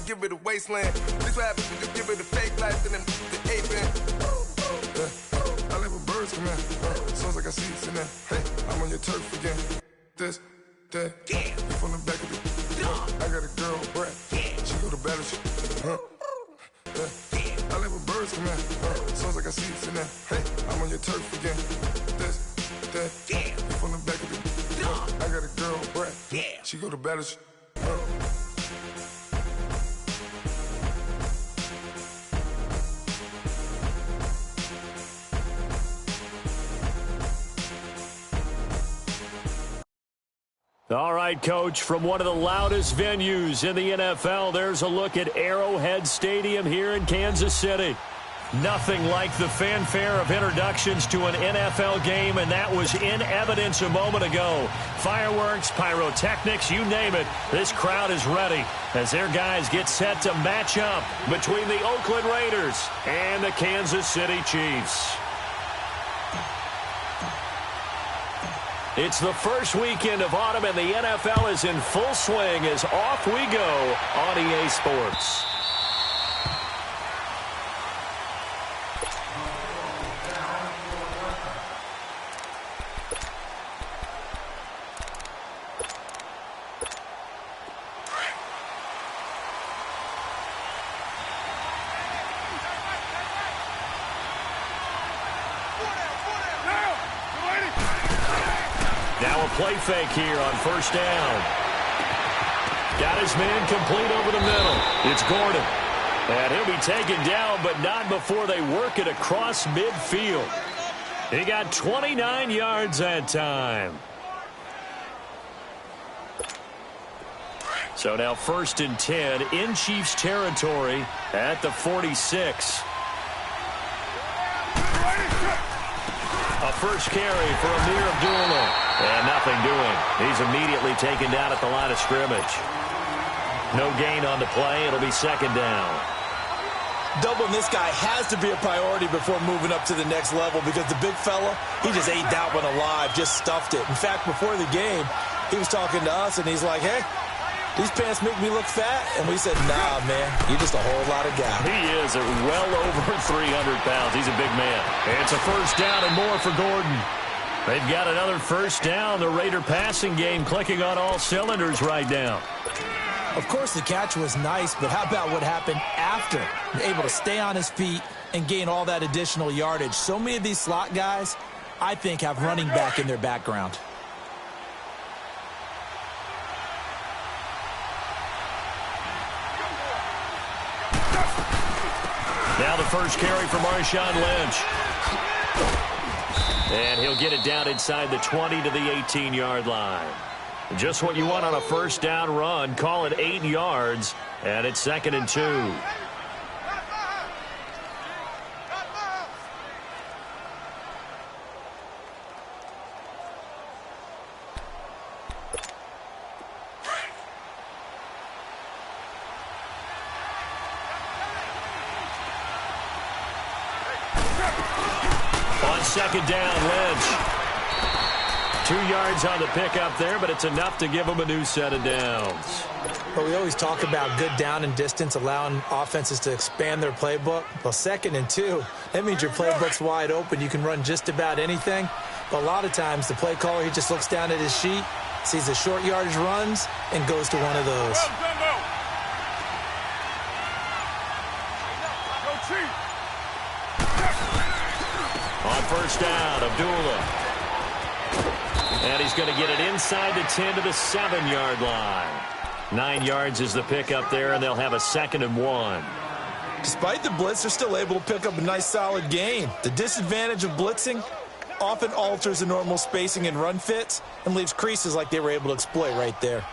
give it a wasteland. This what happens when you give it a fake life and then the aping. I live with birds come in. Sounds like I see it in there. Hey, I'm on your turf again. This, that, you from the back of the. I got a girl, Brett. She go to battle. I live with birds come in. Sounds like I see it in there. Hey, I'm on your turf again. This, that, you from the back of the. I got a girl, Brett. She go to battle. All right, Coach, from one of the loudest venues in the NFL, there's a look at Arrowhead Stadium here in Kansas City. Nothing like the fanfare of introductions to an NFL game, and that was in evidence a moment ago. Fireworks, pyrotechnics, you name it, this crowd is ready as their guys get set to match up between the Oakland Raiders and the Kansas City Chiefs. It's the first weekend of autumn, and the NFL is in full swing as off we go on EA Sports. Play fake here on first down. Got his man complete over the middle. It's Gordon. And he'll be taken down, but not before they work it across midfield. He got 29 yards that time. So now 1st and 10 in Chiefs territory at the 46. A first carry for Amir Abdullah. And nothing doing. He's immediately taken down at the line of scrimmage. No gain on the play. It'll be 2nd down. Doubling this guy has to be a priority before moving up to the next level because the big fella, he just ate that one alive, just stuffed it. In fact, before the game, he was talking to us, and he's like, hey, these pants make me look fat. And we said, nah, man, you're just a whole lot of guy. He is at well over 300 pounds. He's a big man. It's a first down and more for Gordon. They've got another first down. The Raider passing game clicking on all cylinders right now. Of course, the catch was nice, but how about what happened after? Able to stay on his feet and gain all that additional yardage. So many of these slot guys, I think, have running back in their background. Now the first carry for Marshawn Lynch. And he'll get it down inside the 20 to the 18-yard line. Just what you want on a first down run. Call it 8 yards, and it's 2nd and 2. On 2nd down, Lynch. 2 yards on the pickup there, but it's enough to give them a new set of downs. Well, we always talk about good down and distance, allowing offenses to expand their playbook. Well, 2nd and 2, that means your playbook's wide open. You can run just about anything. But a lot of times, the play caller, he just looks down at his sheet, sees the short yardage runs, and goes to one of those. On first down, Abdullah. And he's going to get it inside the 10 to the 7-yard line. 9 yards is the pickup there, and they'll have a 2nd and 1. Despite the blitz, they're still able to pick up a nice, solid gain. The disadvantage of blitzing often alters the normal spacing and run fits and leaves creases like they were able to exploit right there.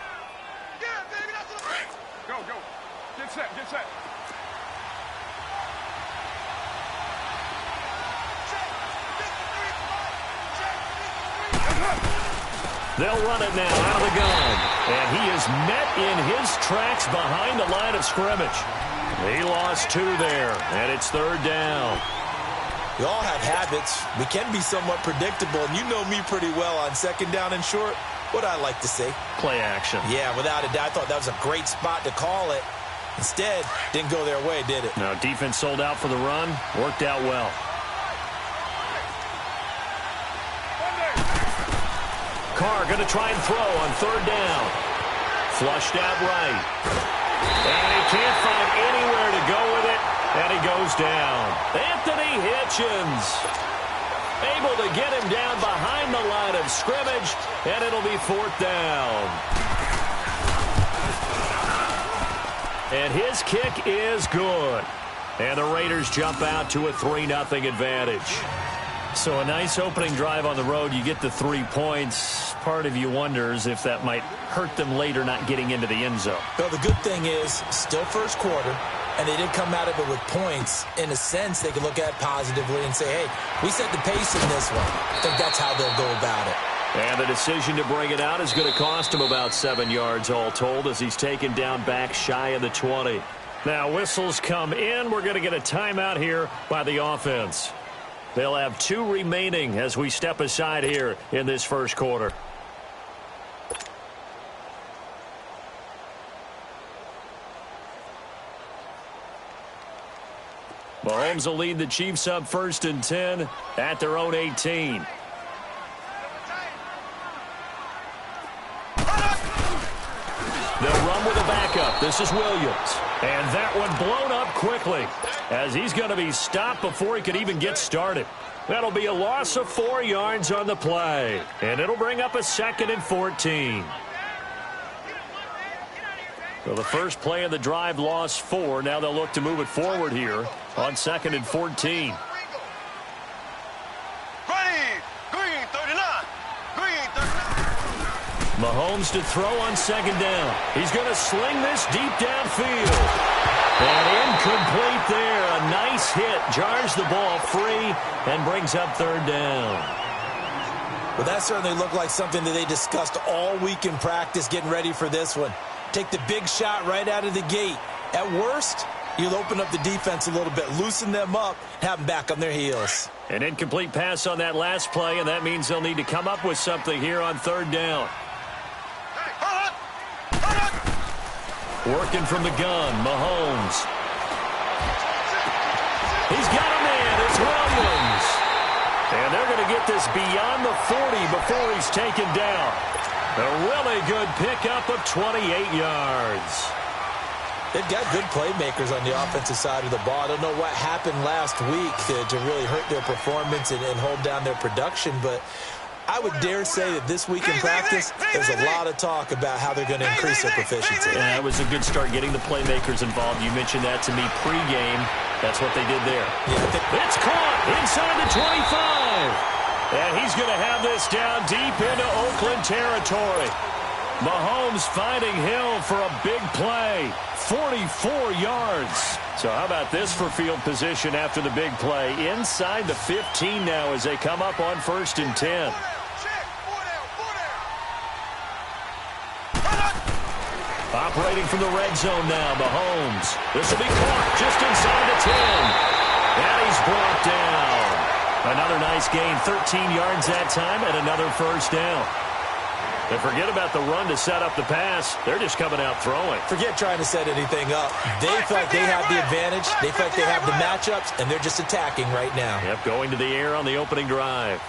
Go. Get set. They'll run it now out of the gun. And he is met in his tracks behind the line of scrimmage. He lost 2 there, and it's 3rd down. We all have habits. We can be somewhat predictable, and you know me pretty well on 2nd down and short. What I like to say? Play action. Yeah, without a doubt. I thought that was a great spot to call it. Instead, didn't go their way, did it? No, defense sold out for the run. Worked out well. Carr going to try and throw on third down. Flushed out right. And he can't find anywhere to go with it. And he goes down. Anthony Hitchens able to get him down behind the line of scrimmage. And it'll be fourth down. And his kick is good. And the Raiders jump out to a 3-0 advantage. So a nice opening drive on the road. You get the 3 points. Part of you wonders if that might hurt them later not getting into the end zone. Well, the good thing is, still first quarter, and they did come out of it with points. In a sense, they can look at it positively and say, hey, we set the pace in this one. I think that's how they'll go about it. And the decision to bring it out is going to cost him about 7 yards all told as he's taken down back shy of the 20. Now whistles come in. We're going to get a timeout here by the offense. They'll have 2 remaining as we step aside here in this first quarter. Mahomes will lead the Chiefs up 1st and 10 at their own 18. They'll run with a backup. This is Williams. And that one blown up quickly as he's going to be stopped before he could even get started. That'll be a loss of 4 yards on the play. And it'll bring up a 2nd and 14. So the first play of the drive lost 4. Now they'll look to move it forward here on 2nd and 14. Mahomes to throw on 2nd down. He's going to sling this deep downfield. And incomplete there. A nice hit. Jars the ball free and brings up 3rd down. Well, that certainly looked like something that they discussed all week in practice getting ready for this one. Take the big shot right out of the gate. At worst, you'll open up the defense a little bit, loosen them up, have them back on their heels. An incomplete pass on that last play, and that means they'll need to come up with something here on 3rd down. Working from the gun, Mahomes. He's got a man. It's Williams. And they're going to get this beyond the 40 before he's taken down. A really good pickup of 28 yards. They've got good playmakers on the offensive side of the ball. I don't know what happened last week to really hurt their performance and hold down their production, but I would dare say that this week in practice, there's a lot of talk about how they're going to increase their proficiency. Yeah, it was a good start getting the playmakers involved. You mentioned that to me pregame. That's what they did there. Yeah, it's caught inside the 25. And he's going to have this down deep into Oakland territory. Mahomes finding Hill for a big play. 44 yards. So how about this for field position after the big play? Inside the 15 now as they come up on 1st and 10. Operating from the red zone now, Mahomes. This will be caught just inside the 10. And he's brought down. Another nice gain, 13 yards that time, and another 1st down. And forget about the run to set up the pass. They're just coming out throwing. Forget trying to set anything up. They feel like they have the advantage. They feel like they have the matchups, and they're just attacking right now. Yep, going to the air on the opening drive.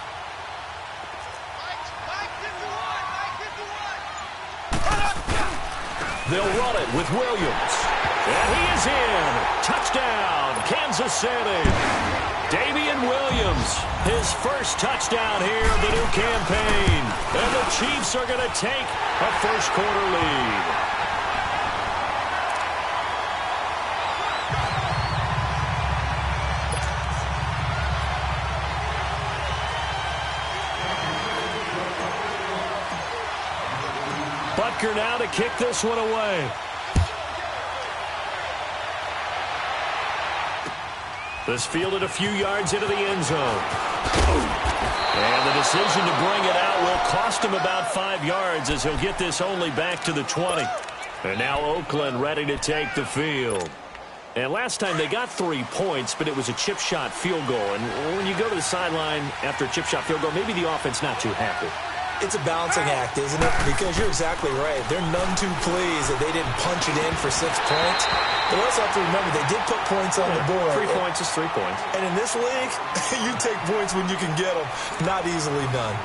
They'll run it with Williams. And he is in. Touchdown, Kansas City. Damian Williams, his first touchdown here of the new campaign. And the Chiefs are going to take a first quarter lead. Butker now to kick this one away. This fielded a few yards into the end zone. And the decision to bring it out will cost him about 5 yards as he'll get this only back to the 20. And now Oakland ready to take the field. And last time they got 3 points, but it was a chip shot field goal. And when you go to the sideline after a chip shot field goal, maybe the offense not too happy. It's a balancing act, isn't it? Because you're exactly right. They're none too pleased that they didn't punch it in for 6 points. But also have to remember, they did put points on the board. 3 points is 3 points. And in this league, you take points when you can get them. Not easily done.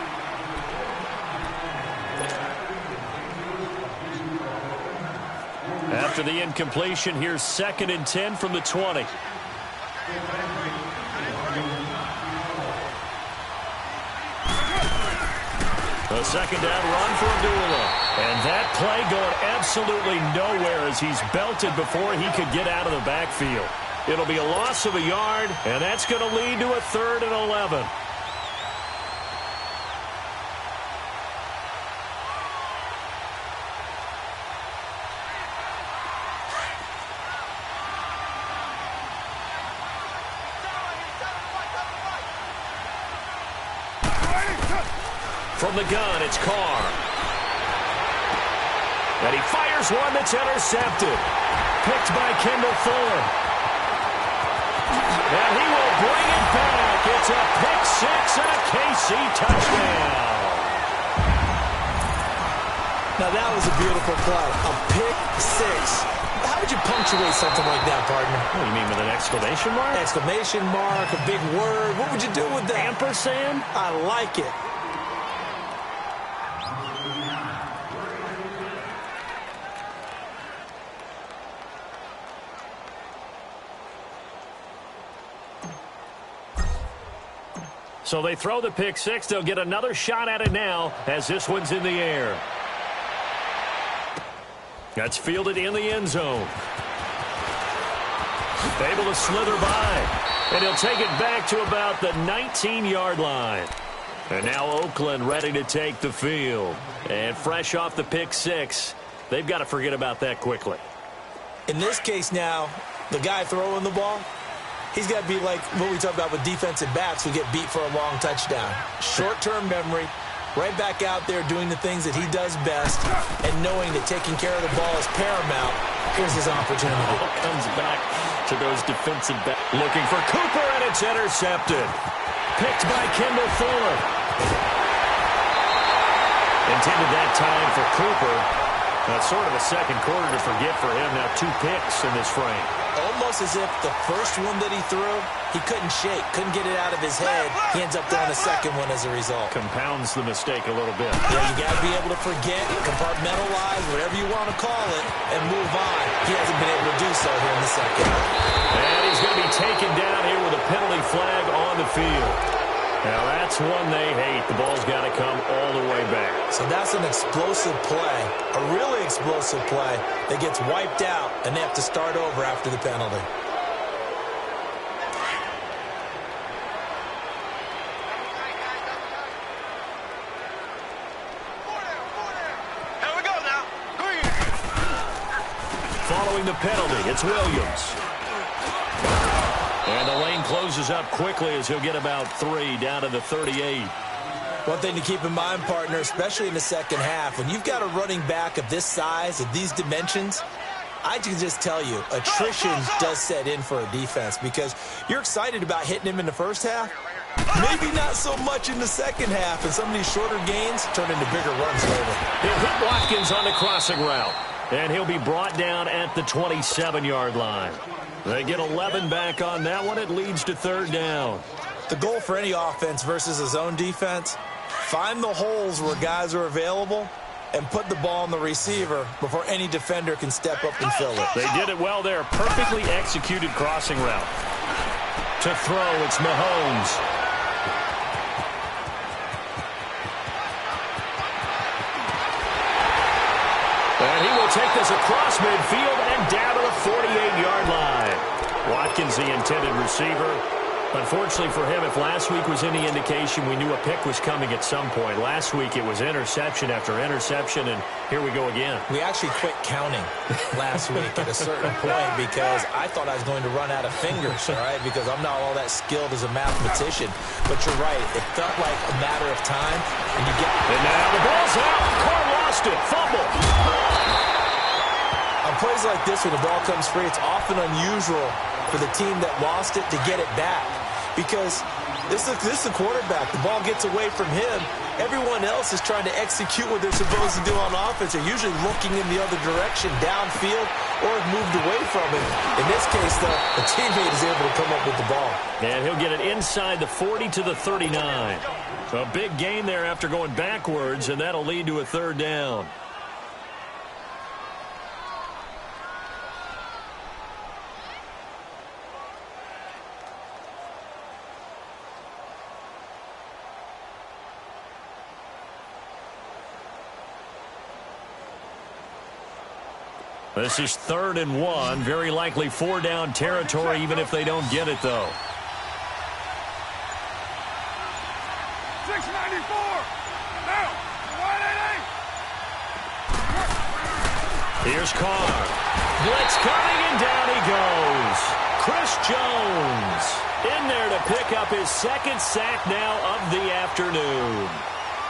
After the incompletion, here's 2nd and 10 from the 20. A second down run for Abdullah. And that play going absolutely nowhere as he's belted before he could get out of the backfield. It'll be a loss of a yard, and that's going to lead to a 3rd and 11. From the gun, it's Carr. And he fires one that's intercepted. Picked by Kendall Fuller. And he will bring it back. It's a pick 6 and a KC touchdown. Now, that was a beautiful play. A pick 6. How would you punctuate something like that, partner? What do you mean, with an exclamation mark? Exclamation mark, a big word. What would you do with that? Ampersand? I like it. So they throw the pick 6. They'll get another shot at it now as this one's in the air. That's fielded in the end zone. Able to slither by. And he'll take it back to about the 19-yard line. And now Oakland ready to take the field. And fresh off the pick 6, they've got to forget about that quickly. In this case now, the guy throwing the ball, he's got to be like what we talk about with defensive backs who get beat for a long touchdown. Short-term memory, right back out there doing the things that he does best, and knowing that taking care of the ball is paramount. Here's his opportunity. Comes back to those defensive backs. Looking for Cooper, and it's intercepted. Picked by Kendall Fuller. Intended that time for Cooper. That's sort of a second quarter to forget for him. Now 2 picks in this frame. Almost as if the first one that he threw, he couldn't shake, couldn't get it out of his head. He ends up throwing a second one as a result. Compounds the mistake a little bit. Yeah, you got to be able to forget, compartmentalize, whatever you want to call it, and move on. He hasn't been able to do so here in the second. And he's going to be taken down here with a penalty flag on the field. Now, that's one they hate. The ball's got to come all the way back. So that's an explosive play, a really explosive play that gets wiped out, and they have to start over after the penalty. Here we go now. Following the penalty, it's Williams. And the lane closes up quickly as he'll get about 3 down to the 38. One thing to keep in mind, partner, especially in the second half, when you've got a running back of this size, of these dimensions, I can just tell you, attrition does set in for a defense because you're excited about hitting him in the first half. Maybe not so much in the second half, and some of these shorter gains turn into bigger runs later. He'll hit Watkins on the crossing route, and he'll be brought down at the 27-yard line. They get 11 back on that one. It leads to 3rd down. The goal for any offense versus a zone defense, find the holes where guys are available and put the ball on the receiver before any defender can step up and fill it. They did it well there. Perfectly executed crossing route. To throw, it's Mahomes. And he will take this across midfield and down to the 48-yard line. Watkins, the intended receiver. Unfortunately for him, if last week was any indication, we knew a pick was coming at some point. Last week, it was interception after interception, and here we go again. We actually quit counting last week at a certain point because I thought I was going to run out of fingers, all right, because I'm not all that skilled as a mathematician. But you're right. It felt like a matter of time, and you get... And now the ball's out. Carr lost it. Fumble. On plays like this, when the ball comes free, it's often unusual for the team that lost it to get it back. Because this is the quarterback. The ball gets away from him, everyone else is trying to execute what they're supposed to do on offense. They're usually looking in the other direction, downfield, or have moved away from him. In this case, though, a teammate is able to come up with the ball. And he'll get it inside the 40 to the 39. So a big gain there after going backwards, and that'll lead to a third down. This is 3rd and 1. Very likely 4-down territory, even if they don't get it, though. 694. Now, 188. Here's Carr. Blitz coming, and down he goes. Chris Jones in there to pick up his 2nd sack now of the afternoon.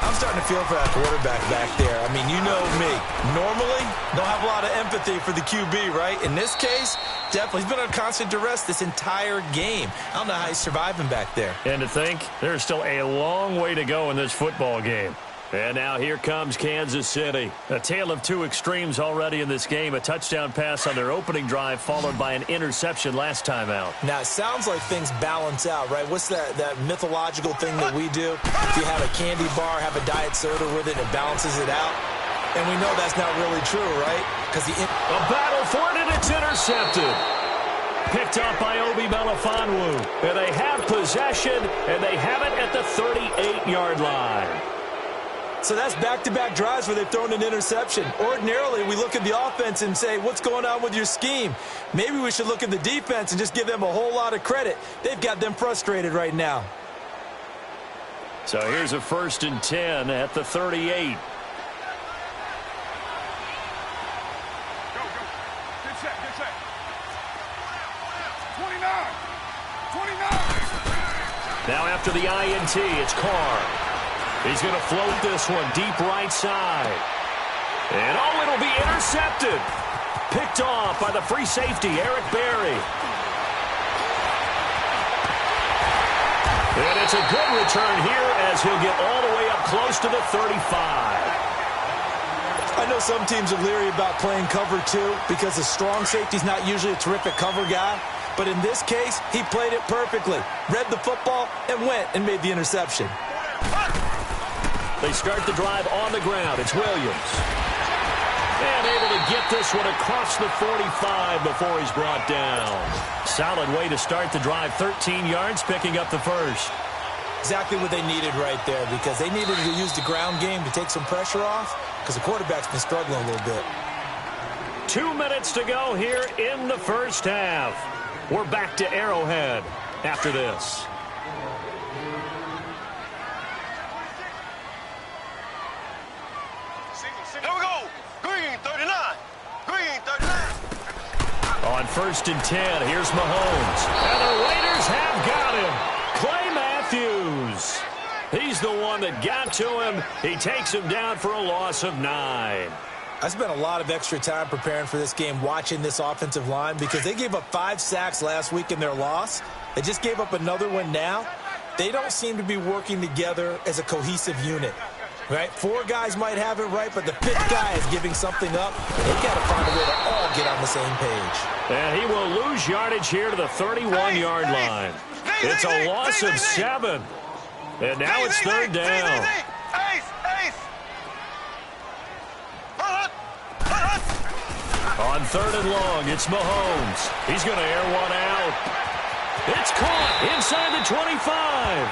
I'm starting to feel for that quarterback back there. I mean, you know me. Normally, don't have a lot of empathy for the QB, right? In this case, definitely. He's been under constant duress this entire game. I don't know how he's surviving back there. And to think, there's still a long way to go in this football game. And now here comes Kansas City. A tale of two extremes already in this game. A touchdown pass on their opening drive, followed by an interception last time out. Now, it sounds like things balance out, right? What's that mythological thing that we do? If you have a candy bar, have a diet soda with it, it balances it out. And we know that's not really true, right? Because a battle for it, and it's intercepted. Picked up by Obi Melifonwu. And they have possession, and they have it at the 38-yard line. So that's back-to-back drives where they've thrown an interception. Ordinarily, we look at the offense and say, what's going on with your scheme? Maybe we should look at the defense and just give them a whole lot of credit. They've got them frustrated right now. So here's a 1st and 10 at the 38. Go, go. Get set. 29. Now after the INT, it's Carr. He's going to float this one deep right side. And, oh, it'll be intercepted. Picked off by the free safety, Eric Berry. And it's a good return here as he'll get all the way up close to the 35. I know some teams are leery about playing cover 2 because the strong safety's not usually a terrific cover guy. But in this case, he played it perfectly. Read the football and went and made the interception. They start the drive on the ground. It's Williams. And able to get this one across the 45 before he's brought down. Solid way to start the drive. 13 yards, picking up the first. Exactly what they needed right there, because they needed to use the ground game to take some pressure off, because the quarterback's been struggling a little bit. 2 minutes to go here in the first half. We're back to Arrowhead after this. Here we go. Green 39. Green 39. On 1st and 10, here's Mahomes. And the Raiders have got him. Clay Matthews. He's the one that got to him. He takes him down for a loss of 9. I spent a lot of extra time preparing for this game, watching this offensive line, because they gave up 5 sacks last week in their loss. They just gave up another one now. They don't seem to be working together as a cohesive unit. Right? 4 guys might have it right, but the 5th guy is giving something up. They've got to find a way to all get on the same page. And he will lose yardage here to the 31-yard line. It's a loss of 7. And now it's 3rd down. On 3rd and long, it's Mahomes. He's going to air one out. It's caught inside the 25.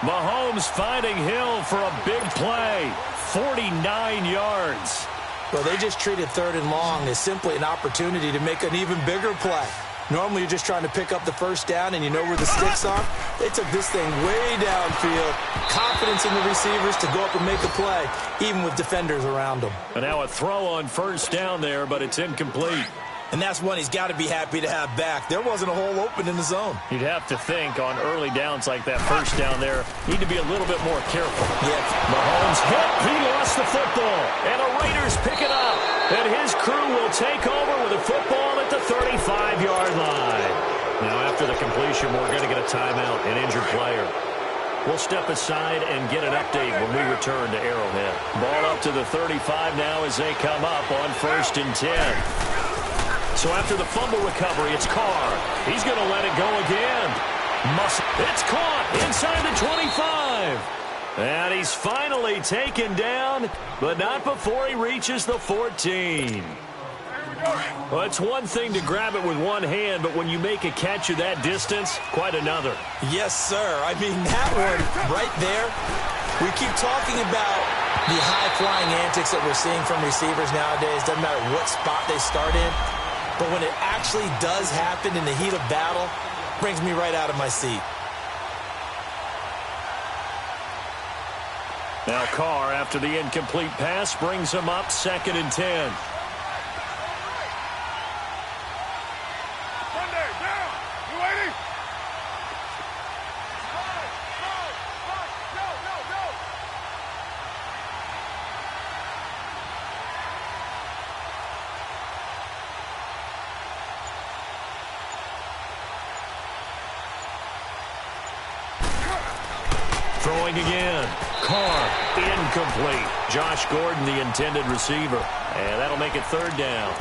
Mahomes finding Hill for a big play. 49 yards. Well, they just treated 3rd and long as simply an opportunity to make an even bigger play. Normally, you're just trying to pick up the first down and you know where the sticks are. They took this thing way downfield. Confidence in the receivers to go up and make a play, even with defenders around them. And now a throw on 1st down there, but it's incomplete. And that's one he's got to be happy to have back. There wasn't a hole open in the zone. You'd have to think on early downs like that 1st down there, need to be a little bit more careful. Yeah. Mahomes hit. He lost the football. And the Raiders pick it up. And his crew will take over with a football at the 35-yard line. Now after the completion, we're going to get a timeout, an injured player. We'll step aside and get an update when we return to Arrowhead. Ball up to the 35 now as they come up on 1st and 10. So after the fumble recovery, it's Carr. He's going to let it go again. It's caught inside the 25. And he's finally taken down, but not before he reaches the 14. Well, it's one thing to grab it with one hand, but when you make a catch of that distance, quite another. Yes, sir. I mean, that one right there, we keep talking about the high-flying antics that we're seeing from receivers nowadays. Doesn't matter what spot they start in, but when it actually does happen in the heat of battle, brings me right out of my seat. Now Carr, after the incomplete pass, brings him up 2nd and 10. Throwing again. Carr, incomplete. Josh Gordon, the intended receiver. And that'll make it 3rd down.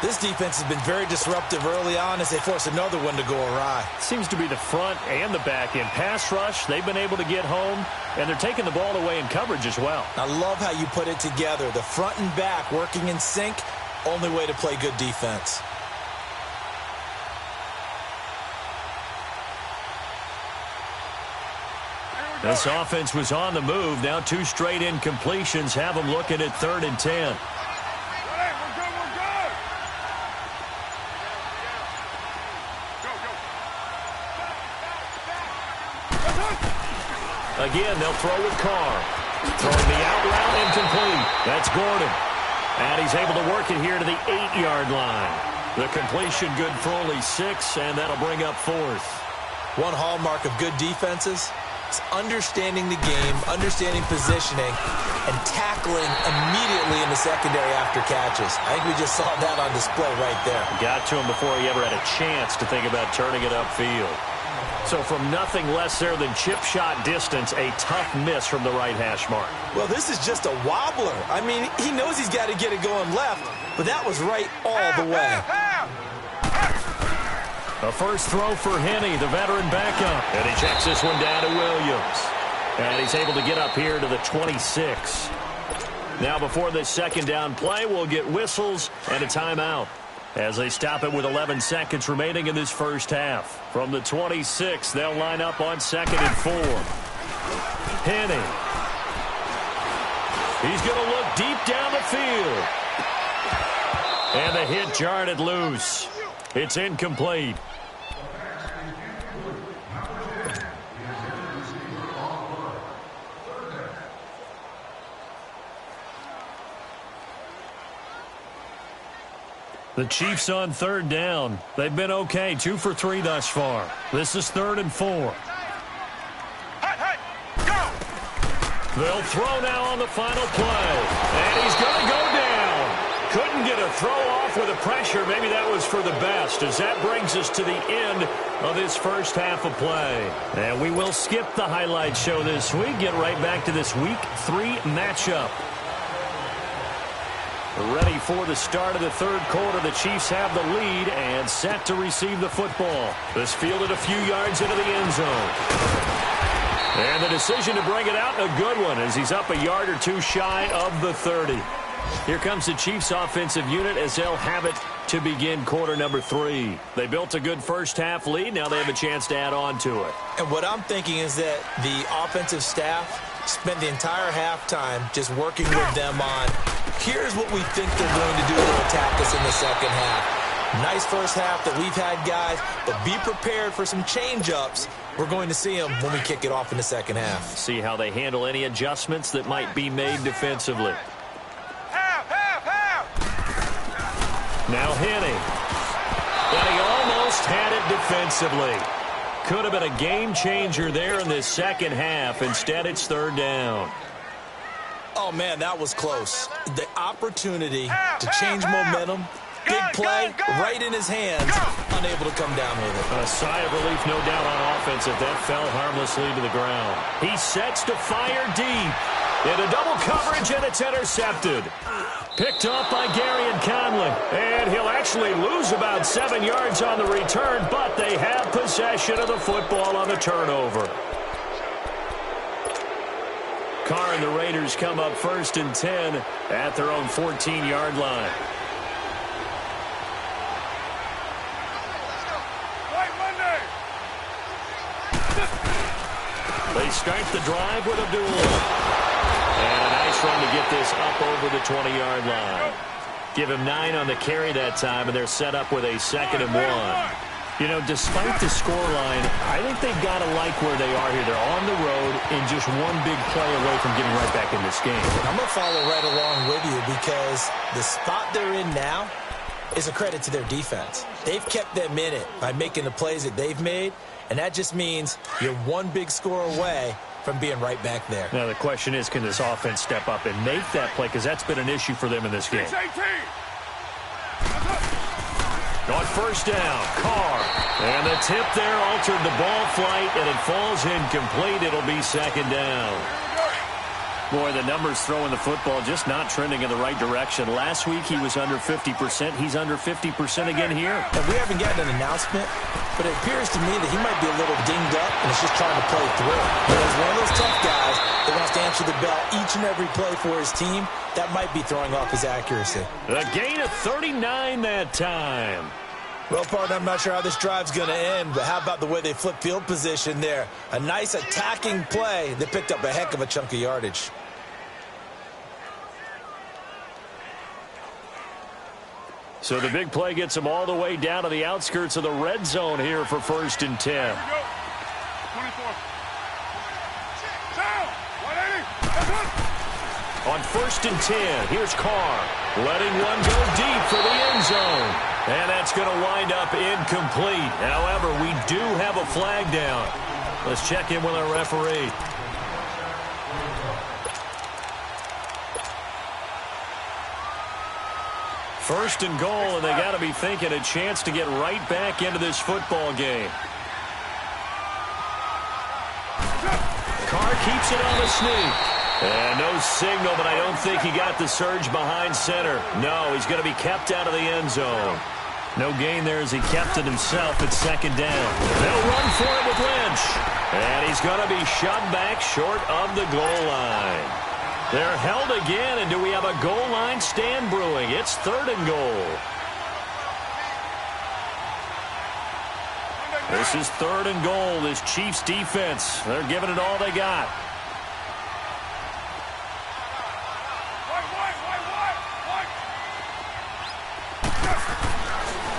This defense has been very disruptive early on as they force another one to go awry. Seems to be the front and the back end. Pass rush, they've been able to get home, and they're taking the ball away in coverage as well. I love how you put it together. The front and back working in sync, only way to play good defense. This offense was on the move. Now 2 straight incompletions have them looking at 3rd and 10. Again, they'll throw with Carr. Throwing the out route, incomplete. That's Gordon. And he's able to work it here to the 8-yard line. The completion good for only 6, and that'll bring up 4th. One hallmark of good defenses is understanding the game, understanding positioning, and tackling immediately in the secondary after catches. I think we just saw that on display right there. Got to him before he ever had a chance to think about turning it upfield. So from nothing less there than chip shot distance, a tough miss from the right hash mark. Well, this is just a wobbler. I mean, he knows he's got to get it going left, but that was right all the way. A first throw for Henne, the veteran backup. And he checks this one down to Williams. And he's able to get up here to the 26. Now before this 2nd down play, we'll get whistles and a timeout as they stop it with 11 seconds remaining in this first half. From the 26, they'll line up on 2nd and 4. Henne. He's going to look deep down the field. And the hit jarred it loose. It's incomplete. The Chiefs on 3rd down. They've been okay, 2 for 3 thus far. This is 3rd and 4. Hey, go! They'll throw now on the final play. And he's going to go down. Couldn't get a throw off with the pressure. Maybe that was for the best, as that brings us to the end of this first half of play. And we will skip the highlight show this week. Get right back to this Week 3 matchup. Ready for the start of the 3rd quarter. The Chiefs have the lead and set to receive the football. This fielded a few yards into the end zone. And the decision to bring it out, a good one, as he's up a yard or 2 shy of the 30. Here comes the Chiefs offensive unit as they'll have it to begin quarter number 3. They built a good first half lead. Now they have a chance to add on to it. And what I'm thinking is that the offensive staff spent the entire halftime just working with them on, here's what we think they're going to do to attack us in the second half. Nice first half that we've had, guys, but be prepared for some change-ups. We're going to see them when we kick it off in the second half. See how they handle any adjustments that might be made defensively. Now Henne. And he almost had it defensively. Could have been a game changer there in this second half. Instead, it's 3rd down. Oh, man, that was close. The opportunity to change momentum Big play, right in his hands, unable to come down with it. A sigh of relief, no doubt, on offense if that fell harmlessly to the ground. He sets to fire deep. Into double coverage, and it's intercepted. Picked off by Gary and Conley. And he'll actually lose about 7 yards on the return, but they have possession of the football on the turnover. Carr and the Raiders come up 1st and 10 at their own 14-yard line. They start the drive with Abdullah. And a nice run to get this up over the 20-yard line. Give him 9 on the carry that time, and they're set up with a 2nd and 1. You know, despite the scoreline, I think they've got to like where they are here. They're on the road and just one big play away from getting right back in this game. I'm going to follow right along with you because the spot they're in now is a credit to their defense. They've kept them in it by making the plays that they've made, and that just means you're one big score away from being right back there. Now, the question is, can this offense step up and make that play? Because that's been an issue for them in this game. On 1st down, Carr. And the tip there altered the ball flight, and it falls incomplete. It'll be 2nd down. Boy, the numbers throwing the football just not trending in the right direction. Last week he was under 50%. He's under 50% again here. And we haven't gotten an announcement, but it appears to me that he might be a little dinged up and is just trying to play through. But he's one of those tough guys that wants to answer the bell each and every play for his team. That might be throwing off his accuracy. A gain of 39 that time. Well, partner, I'm not sure how this drive's going to end, but how about the way they flip field position there? A nice attacking play that picked up a heck of a chunk of yardage. So the big play gets them all the way down to the outskirts of the red zone here for 1st and 10. 24. On 1st and 10, here's Carr. Letting one go deep for the end zone. And that's going to wind up incomplete. However, we do have a flag down. Let's check in with our referee. First and goal, and they got to be thinking a chance to get right back into this football game. Carr keeps it on the sneak. And no signal, but I don't think he got the surge behind center. No, he's going to be kept out of the end zone. No gain there as he kept it himself at 2nd down. They'll run for it with Lynch. And he's going to be shoved back short of the goal line. They're held again, and do we have a goal line stand brewing? It's 3rd and goal. This is 3rd and goal. This Chiefs defense, they're giving it all they got.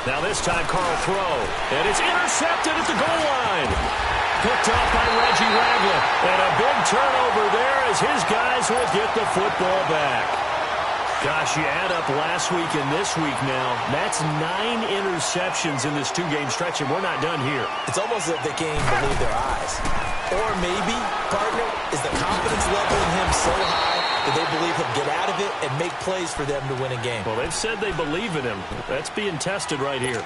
Now this time, Carl throw. And it's intercepted at the goal line. Picked off by Reggie Ragland. And a big turnover there as his guys will get the football back. Gosh, you add up last week and this week now. That's 9 interceptions in this 2-game stretch, and we're not done here. It's almost as if they can't even believe their eyes. Or maybe, partner, is the confidence level in him so high that they believe he'll get out of it and make plays for them to win a game. Well, they've said they believe in him. That's being tested right here.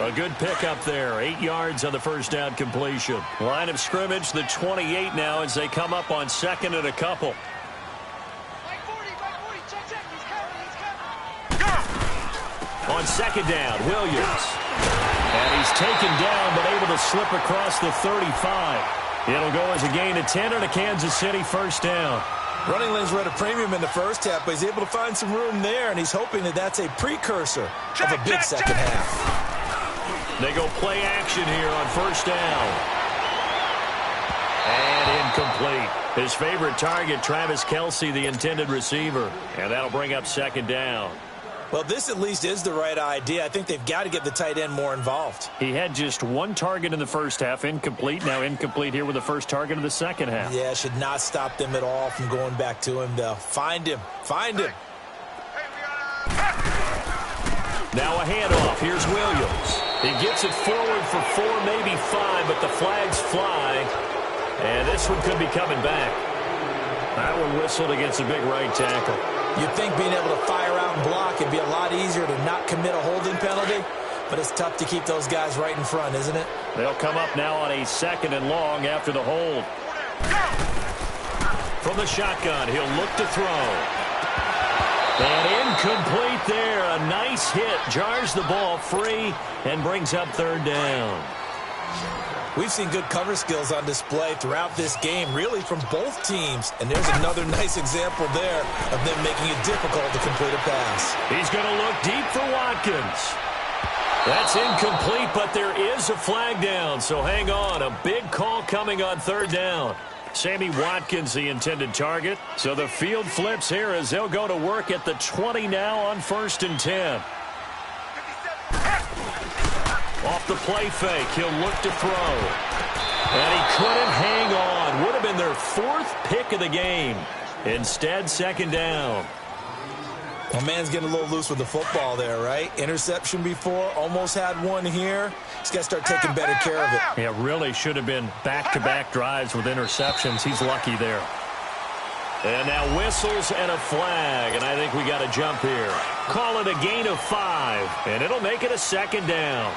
A good pickup there. 8 yards on the 1st down completion. Line of scrimmage, the 28 now as they come up on 2nd and a couple. On 2nd down, Williams. And he's taken down but able to slip across the 35. It'll go as a gain of 10 and a Kansas City 1st down. Running lanes were at a premium in the first half, but he's able to find some room there, and he's hoping that that's a precursor of a big second half. They go play action here on 1st down. And incomplete. His favorite target, Travis Kelce, the intended receiver. And that'll bring up 2nd down. Well, this at least is the right idea. I think they've got to get the tight end more involved. He had just 1 target in the first half, incomplete. Now incomplete here with the first target of the second half. Yeah, should not stop them at all from going back to him, though. Find him. Find him. Now a handoff. Here's Williams. He gets it forward for 4, maybe 5, but the flags fly. And this one could be coming back. That one whistled against a big right tackle. You'd think being able to fire out and block it'd be a lot easier to not commit a holding penalty, but it's tough to keep those guys right in front, isn't it? They'll come up now on a 2nd and long after the hold. From the shotgun, he'll look to throw. And incomplete there. A nice hit. Jars the ball free and brings up 3rd down. We've seen good cover skills on display throughout this game, really from both teams. And there's another nice example there of them making it difficult to complete a pass. He's going to look deep for Watkins. That's incomplete, but there is a flag down, so hang on. A big call coming on 3rd down. Sammy Watkins, the intended target. So the field flips here as they'll go to work at the 20 now on 1st and 10. Off the play fake, he'll look to throw. And he couldn't hang on. Would have been their 4th pick of the game. Instead, 2nd down. Well, man's getting a little loose with the football there, right? Interception before, almost had one here. He's got to start taking better care of it. Yeah, really should have been back-to-back drives with interceptions. He's lucky there. And now whistles and a flag, and I think we got a jump here. Call it a gain of 5, and it'll make it a 2nd down.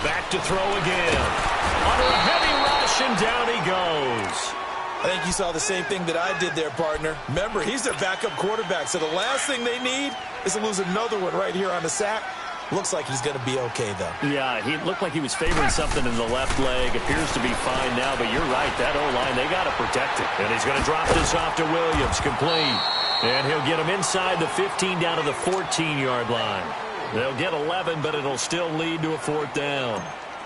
Back to throw again. Under a heavy rush, and down he goes. I think you saw the same thing that I did there, partner. Remember, he's their backup quarterback, so the last thing they need is to lose another one right here on the sack. Looks like he's going to be okay, though. Yeah, he looked like he was favoring something in the left leg. Appears to be fine now, but you're right. That O-line, they got to protect it. And he's going to drop this off to Williams. Complete. And he'll get him inside the 15 down to the 14-yard line. They'll get 11, but it'll still lead to a 4th down.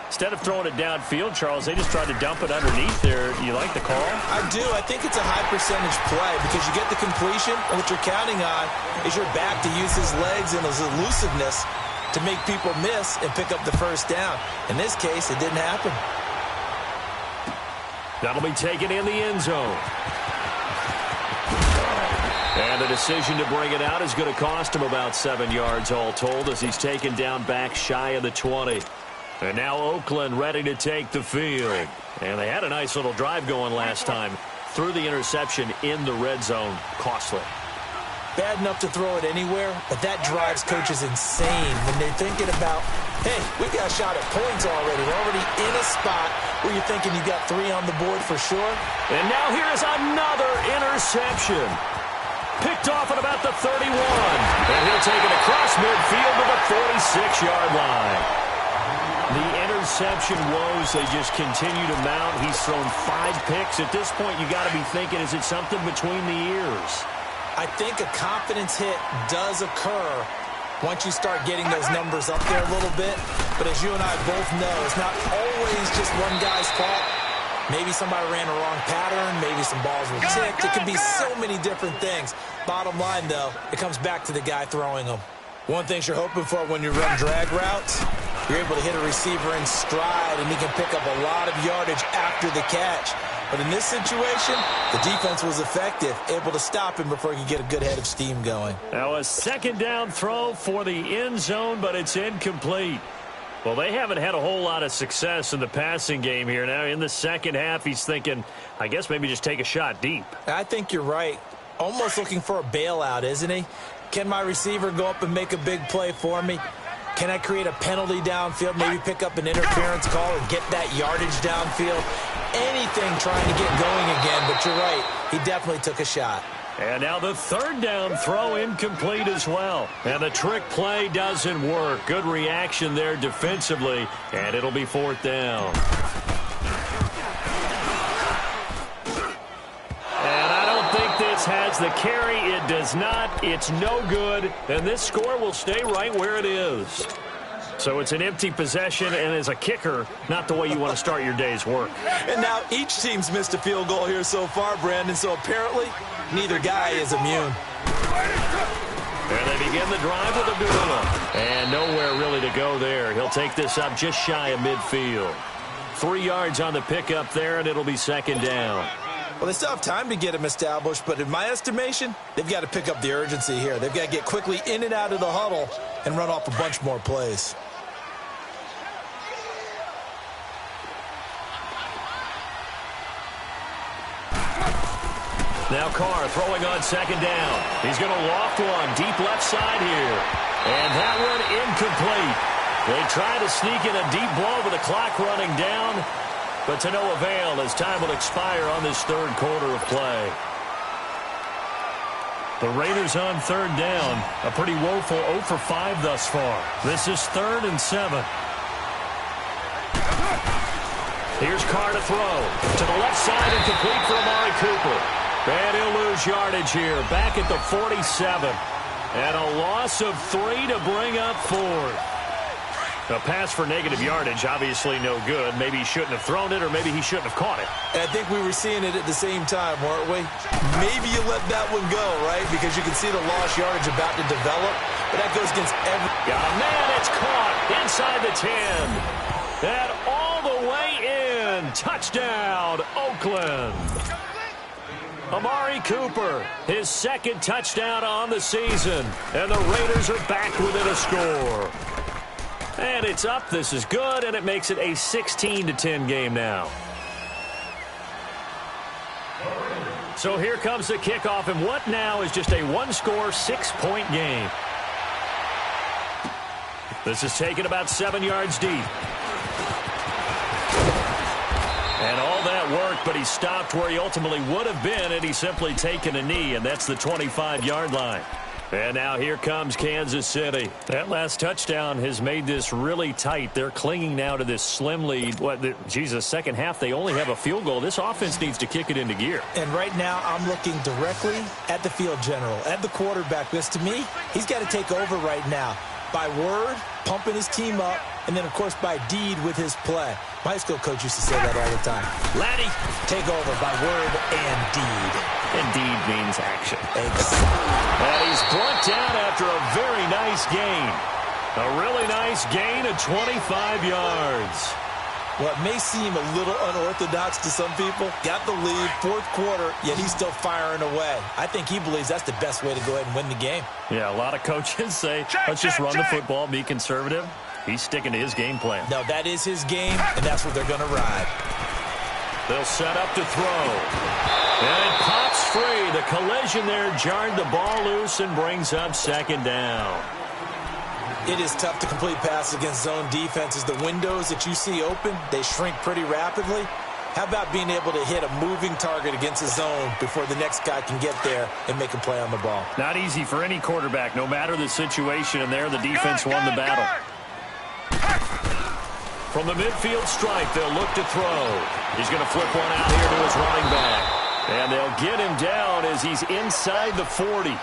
Instead of throwing it downfield, Charles, they just tried to dump it underneath there. You like the call? I do. I think it's a high-percentage play because you get the completion, and what you're counting on is your back to use his legs and his elusiveness to make people miss and pick up the 1st down. In this case, it didn't happen. That'll be taken in the end zone. And the decision to bring it out is going to cost him about 7 yards all told as he's taken down back shy of the 20. And now Oakland ready to take the field. And they had a nice little drive going last time. Threw the interception in the red zone. Costly. Bad enough to throw it anywhere, but that drives coaches insane when they're thinking about, hey, we got a shot at points already. We're already in a spot where you're thinking you got 3 on the board for sure. And now here's another interception. Picked off at about the 31. And he'll take it across midfield to the 46-yard line. The interception woes, they just continue to mount. He's thrown 5 picks. At this point, you got to be thinking, is it something between the ears? I think a confidence hit does occur once you start getting those numbers up there a little bit. But as you and I both know, it's not always just one guy's fault. Maybe somebody ran a wrong pattern. Maybe some balls were tipped. It can be so many different things. Bottom line, though, it comes back to the guy throwing them. One thing you're hoping for when you run drag routes, you're able to hit a receiver in stride, and he can pick up a lot of yardage after the catch. But in this situation, the defense was effective, able to stop him before he could get a good head of steam going. Now a 2nd down throw for the end zone, but it's incomplete. Well, they haven't had a whole lot of success in the passing game here. Now in the second half, he's thinking, I guess maybe just take a shot deep. I think you're right. Almost looking for a bailout, isn't he? Can my receiver go up and make a big play for me? Can I create a penalty downfield, maybe pick up an interference call and get that yardage downfield? Anything trying to get going again, but you're right. He definitely took a shot. And now the 3rd down throw incomplete as well. And the trick play doesn't work. Good reaction there defensively, and it'll be 4th down. And I don't think this has the carry. It does not. It's no good. And this score will stay right where it is. So it's an empty possession, and as a kicker, not the way you want to start your day's work. And now each team's missed a field goal here so far, Brandon, so apparently neither guy is immune. And they begin the drive with a good one. And nowhere really to go there. He'll take this up just shy of midfield. 3 yards on the pickup there, and it'll be 2nd down. Well, they still have time to get him established, but in my estimation, they've got to pick up the urgency here. They've got to get quickly in and out of the huddle and run off a bunch more plays. Now Carr throwing on second down. He's going to loft one deep left side here. And that one incomplete. They try to sneak in a deep blow with the clock running down, but to no avail as time will expire on this third quarter of play. The Raiders on third down. A pretty woeful 0 for 5 thus far. This is 3rd and 7. Here's Carr to throw. To the left side and complete for Amari Cooper. And he'll lose yardage here. Back at the 47. And a loss of 3 to bring up 4th. A pass for negative yardage, obviously no good. Maybe he shouldn't have thrown it, or maybe he shouldn't have caught it. And I think we were seeing it at the same time, weren't we? Maybe you let that one go, right? Because you can see the lost yardage about to develop. But that goes against every... Got a man, it's caught inside the 10. And all the way in. Touchdown, Oakland. Amari Cooper, his 2nd touchdown on the season. And the Raiders are back within a score. And it's up. This is good, and it makes it a 16-10 game now. So here comes the kickoff, and what now is just a one-score, 6-point game. This is taken about 7 yards deep. And all that worked, but he stopped where he ultimately would have been, and he's simply taken a knee, and that's the 25-yard line. And now here comes Kansas City. That last touchdown has made this really tight. They're clinging now to this slim lead. Second half, they only have a field goal. This offense needs to kick it into gear. And right now, I'm looking directly at the field general, at the quarterback. Because to me, he's got to take over right now. By word, pumping his team up, and then, of course, by deed with his play. My high school coach used to say that all the time. Laddie, take over by word and deed. And deed means action. Exactly. And he's brought down after a very nice gain. A really nice gain of 25 yards. What may seem a little unorthodox to some people, got the lead, 4th quarter, yet he's still firing away. I think he believes that's the best way to go ahead and win the game. Yeah, a lot of coaches say, let's just run the football, be conservative. He's sticking to his game plan. No, that is his game, and that's what they're going to ride. They'll set up to throw. And it pops free. The collision there jarred the ball loose and brings up 2nd down. It is tough to complete passes against zone defenses. The windows that you see open, they shrink pretty rapidly. How about being able to hit a moving target against a zone before the next guy can get there and make a play on the ball? Not easy for any quarterback, no matter the situation. And there, the defense won the battle. From the midfield stripe, they'll look to throw. He's going to flip one out here to his running back. And they'll get him down as he's inside the 40.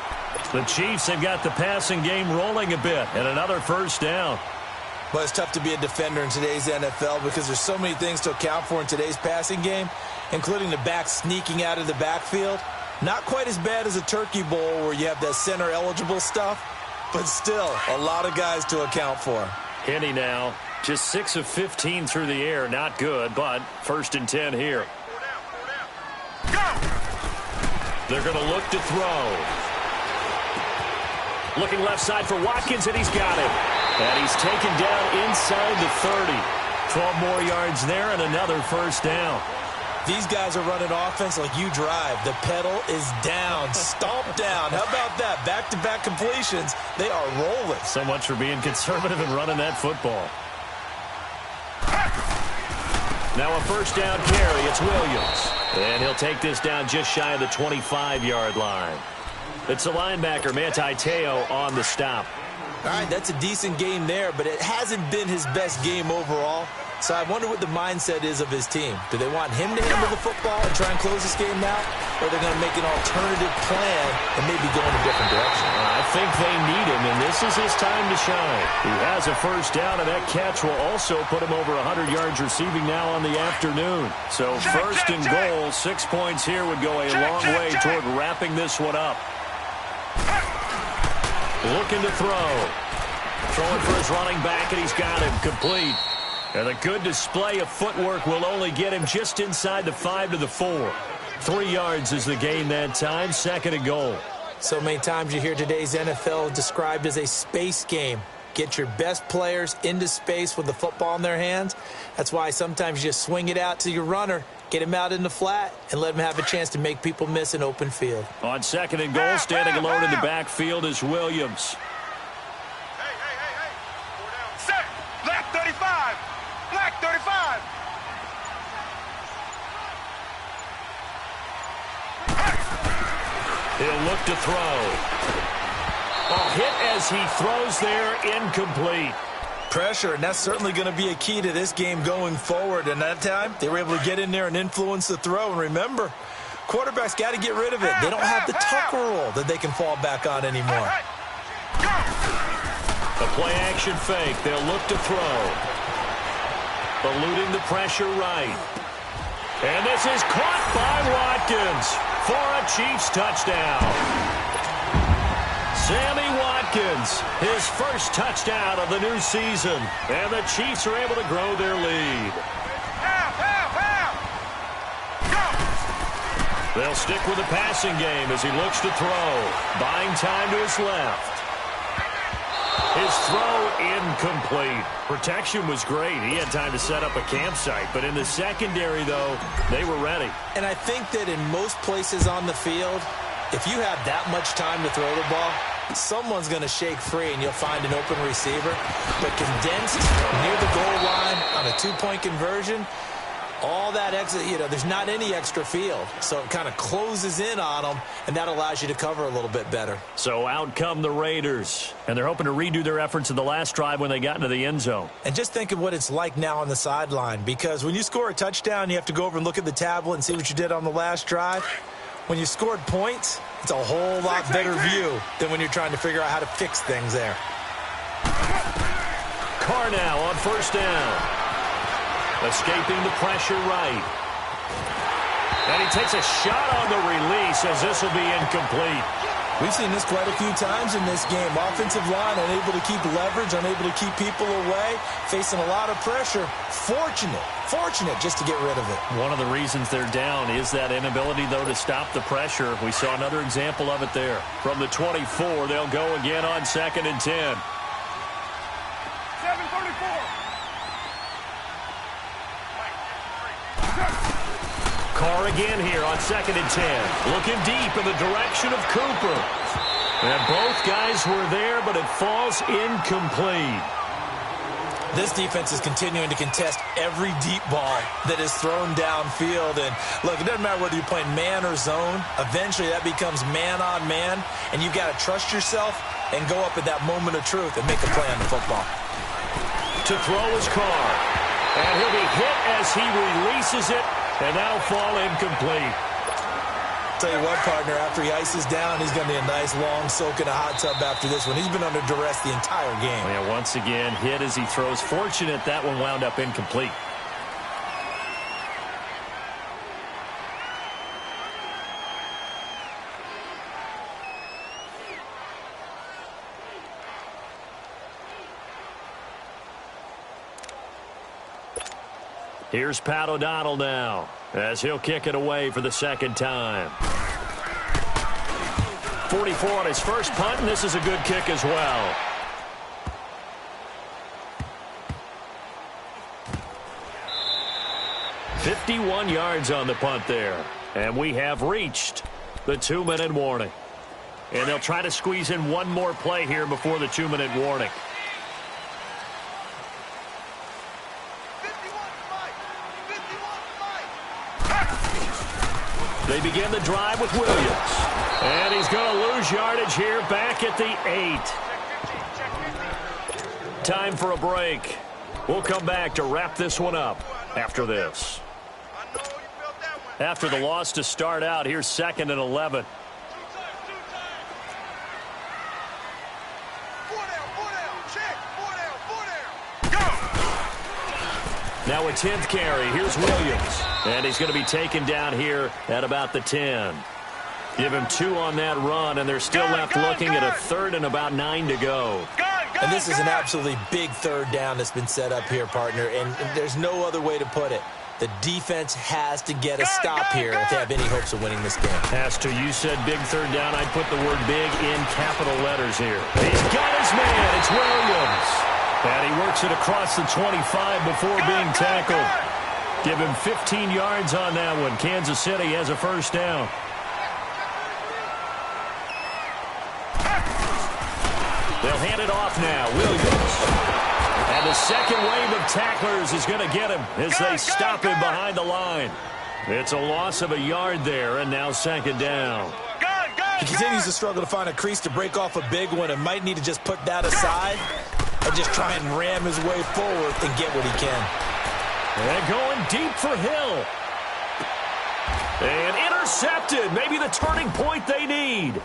The Chiefs have got the passing game rolling a bit, and another 1st down. But it's tough to be a defender in today's NFL because there's so many things to account for in today's passing game, including the back sneaking out of the backfield. Not quite as bad as a turkey bowl where you have that center-eligible stuff, but still a lot of guys to account for. Henny now, just 6 of 15 through the air. Not good, but 1st and 10 here. They're going to look to throw. Looking left side for Watkins, and he's got it. And he's taken down inside the 30. 12 more yards there and another 1st down. These guys are running offense like you drive. The pedal is down, stomped down. How about that? Back-to-back completions. They are rolling. So much for being conservative and running that football. Now a 1st down carry. It's Williams. And he'll take this down just shy of the 25-yard line. It's a linebacker, Manti Te'o, on the stop. All right, that's a decent game there, but it hasn't been his best game overall. So I wonder what the mindset is of his team. Do they want him to handle the football and try and close this game out? Or are they going to make an alternative plan and maybe go in a different direction? I think they need him, and this is his time to shine. He has a 1st down, and that catch will also put him over 100 yards receiving now on the afternoon. So 1st and goal, 6 points here would go a long way toward wrapping this one up. Looking to throw. Throwing for his running back, and he's got him complete. And a good display of footwork will only get him just inside the 5 to the 4. 3 yards is the gain that time, 2nd and goal. So many times you hear today's NFL described as a space game. Get your best players into space with the football in their hands. That's why sometimes you just swing it out to your runner, get him out in the flat, and let him have a chance to make people miss an open field. On 2nd and goal, standing alone in the backfield is Williams. Hey. Set. Black 35. Black 35. He'll look to throw. A hit as he throws there, incomplete. Pressure, and that's certainly going to be a key to this game going forward. And that time, they were able to get in there and influence the throw. And remember, quarterbacks got to get rid of it. They don't have the tuck rule that they can fall back on anymore. A play-action fake. They'll look to throw. Eluding the pressure right. And this is caught by Watkins for a Chiefs touchdown. Sammy Watkins, his first touchdown of the new season. And the Chiefs are able to grow their lead. They'll stick with the passing game as he looks to throw. Buying time to his left. His throw incomplete. Protection was great. He had time to set up a campsite. But in the secondary, though, they were ready. And I think that in most places on the field, if you have that much time to throw the ball, someone's going to shake free and you'll find an open receiver. But condensed near the goal line on a two-point conversion, all that exit, there's not any extra field. So it kind of closes in on them, and that allows you to cover a little bit better. So out come the Raiders, and they're hoping to redo their efforts in the last drive when they got into the end zone. And just think of what it's like now on the sideline, because when you score a touchdown, you have to go over and look at the tablet and see what you did on the last drive. When you scored points, it's a whole lot better view than when you're trying to figure out how to fix things there. Carr now on 1st down. Escaping the pressure right. And he takes a shot on the release as this will be incomplete. We've seen this quite a few times in this game. Offensive line unable to keep leverage, unable to keep people away, facing a lot of pressure. Fortunate just to get rid of it. One of the reasons they're down is that inability, though, to stop the pressure. We saw another example of it there. From the 24, they'll go again on 2nd and 10. 734. Carr again here on 2nd and 10. Looking deep in the direction of Cooper. And both guys were there, but it falls incomplete. This defense is continuing to contest every deep ball that is thrown downfield. And look, it doesn't matter whether you're playing man or zone. Eventually that becomes man on man. And you've got to trust yourself and go up at that moment of truth and make a play on the football. To throw is Carr. And he'll be hit as he releases it. And that'll fall incomplete. Tell you what, partner, after he ices down, he's going to be a nice long soak in a hot tub after this one. He's been under duress the entire game. Yeah, once again, hit as he throws. Fortunate that one wound up incomplete. Here's Pat O'Donnell now, as he'll kick it away for the second time. 44 on his first punt, and this is a good kick as well. "51 yards on the punt there, and we have reached the 2-minute warning. And they'll try to squeeze in one more play here before the 2-minute warning. They begin the drive with Williams. And he's going to lose yardage here back at the 8. Time for a break. We'll come back to wrap this one up after this. After the loss to start out, here's 2nd and 11. Now a 10th carry. Here's Williams. And he's going to be taken down here at about the 10. Give him 2 on that run, and they're still left looking at a 3rd and about 9 to go. And this is an absolutely big 3rd down that's been set up here, partner, and there's no other way to put it. The defense has to get a stop here if they have any hopes of winning this game. Pastor, you said big third down. I'd put the word big in capital letters here. He's got his man. It's Williams. And he works it across the 25 before being tackled. Give him 15 yards on that one. Kansas City has a first down. They'll hand it off now. Williams. And the second wave of tacklers is going to get him as they stop him behind the line. It's a loss of a yard there, and now second down. He continues to struggle to find a crease to break off a big one and might need to just put that aside and just try and ram his way forward and get what he can. And going deep for Hill. And intercepted. Maybe the turning point they need.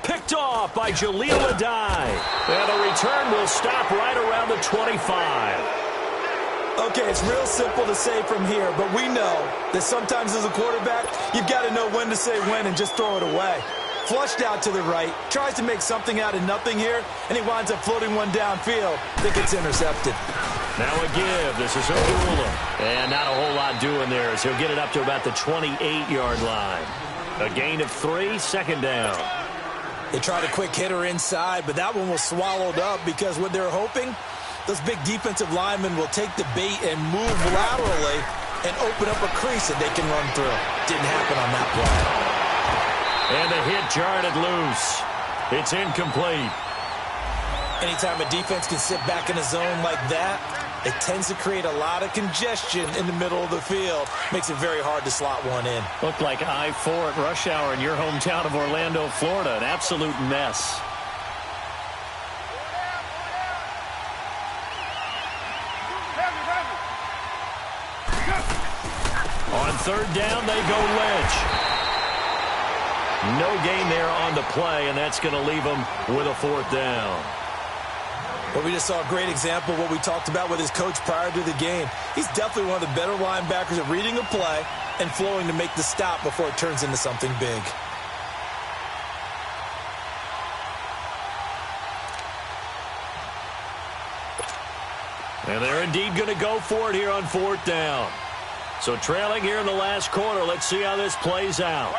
Picked off by Jaleel Adai. And the return will stop right around the 25. Okay, it's real simple to say from here, but we know that sometimes as a quarterback, you've got to know when to say when and just throw it away. Flushed out to the right, tries to make something out of nothing here, and he winds up floating one downfield that gets intercepted. Now a give. This is Ojula. And not a whole lot doing there as he'll get it up to about the 28-yard line. A gain of 3, second down. They tried a quick hitter inside, but that one was swallowed up because what they're hoping, those big defensive linemen will take the bait and move laterally and open up a crease that they can run through. Didn't happen on that play. And the hit jarred it loose. It's incomplete. Anytime a defense can sit back in a zone like that, it tends to create a lot of congestion in the middle of the field. Makes it very hard to slot one in. Looked like I-4 at rush hour in your hometown of Orlando, Florida. An absolute mess. On third down, they go Lynch. No gain there on the play, and that's going to leave them with a fourth down. Well, we just saw a great example of what we talked about with his coach prior to the game. He's definitely one of the better linebackers at reading a play and flowing to make the stop before it turns into something big. And they're indeed going to go for it here on fourth down. So trailing here in the last quarter, let's see how this plays out.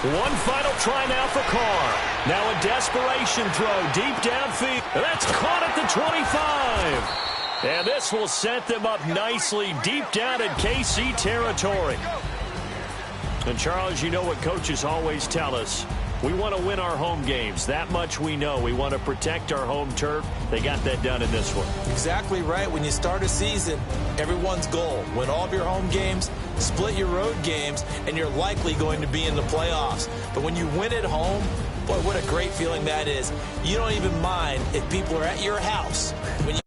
One final try now for Carr. Now a desperation throw deep downfield. That's caught at the 25. And this will set them up nicely deep down in KC territory. And Charles, you know what coaches always tell us. We want to win our home games. That much we know. We want to protect our home turf. They got that done in this one. Exactly right. When you start a season, everyone's goal, win all of your home games, split your road games, and you're likely going to be in the playoffs. But when you win at home, boy, what a great feeling that is. You don't even mind if people are at your house when you